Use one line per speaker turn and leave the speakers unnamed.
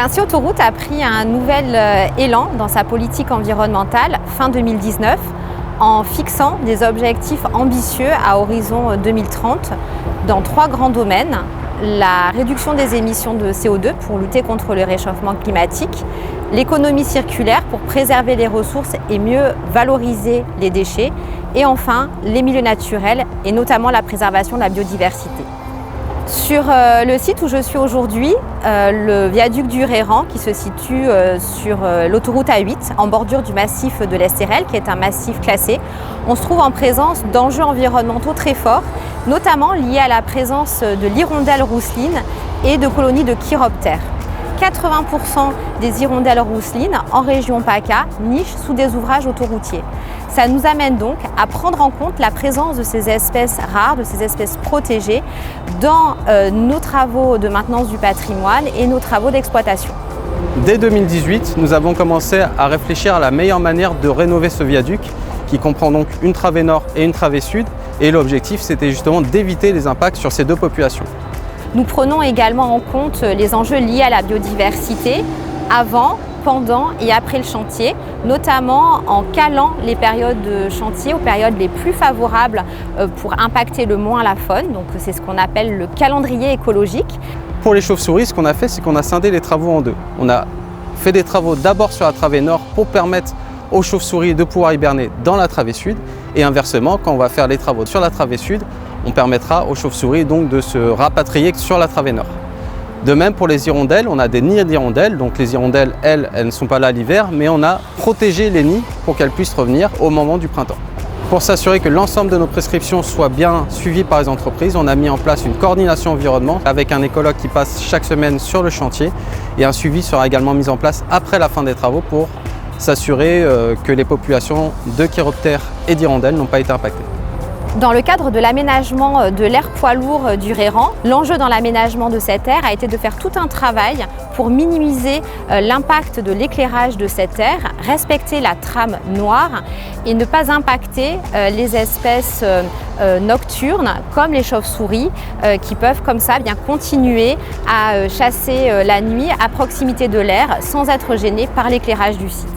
Vinci Autoroutes a pris un nouvel élan dans sa politique environnementale fin 2019 en fixant des objectifs ambitieux à horizon 2030 dans 3 grands domaines. La réduction des émissions de CO2 pour lutter contre le réchauffement climatique, l'économie circulaire pour préserver les ressources et mieux valoriser les déchets, et enfin les milieux naturels et notamment la préservation de la biodiversité. Sur le site où je suis aujourd'hui, le viaduc du Réran qui se situe sur l'autoroute A8 en bordure du massif de l'Estérel qui est un massif classé, on se trouve en présence d'enjeux environnementaux très forts, notamment liés à la présence de l'hirondelle rousseline et de colonies de chiroptères. 80% des hirondelles rousselines en région PACA nichent sous des ouvrages autoroutiers. Ça nous amène donc à prendre en compte la présence de ces espèces rares, de ces espèces protégées dans nos travaux de maintenance du patrimoine et nos travaux d'exploitation.
Dès 2018, nous avons commencé à réfléchir à la meilleure manière de rénover ce viaduc qui comprend donc une travée nord et une travée sud, et l'objectif c'était justement d'éviter les impacts sur ces deux populations.
Nous prenons également en compte les enjeux liés à la biodiversité avant, pendant et après le chantier, notamment en calant les périodes de chantier aux périodes les plus favorables pour impacter le moins la faune. Donc c'est ce qu'on appelle le calendrier écologique.
Pour les chauves-souris, ce qu'on a fait, c'est qu'on a scindé les travaux en deux. On a fait des travaux d'abord sur la travée nord pour permettre aux chauves-souris de pouvoir hiberner dans la travée sud, et inversement, quand on va faire les travaux sur la travée sud, on permettra aux chauves-souris donc de se rapatrier sur la travée nord. De même pour les hirondelles, on a des nids d'hirondelles, donc les hirondelles, elles ne sont pas là l'hiver, mais on a protégé les nids pour qu'elles puissent revenir au moment du printemps. Pour s'assurer que l'ensemble de nos prescriptions soient bien suivies par les entreprises, on a mis en place une coordination environnement avec un écologue qui passe chaque semaine sur le chantier, et un suivi sera également mis en place après la fin des travaux pour s'assurer que les populations de chiroptères et d'hirondelles n'ont pas été impactées.
Dans le cadre de l'aménagement de l'aire poids lourd du Réran, l'enjeu dans l'aménagement de cette aire a été de faire tout un travail pour minimiser l'impact de l'éclairage de cette aire, respecter la trame noire et ne pas impacter les espèces nocturnes comme les chauves-souris qui peuvent comme ça bien continuer à chasser la nuit à proximité de l'aire sans être gênées par l'éclairage du site.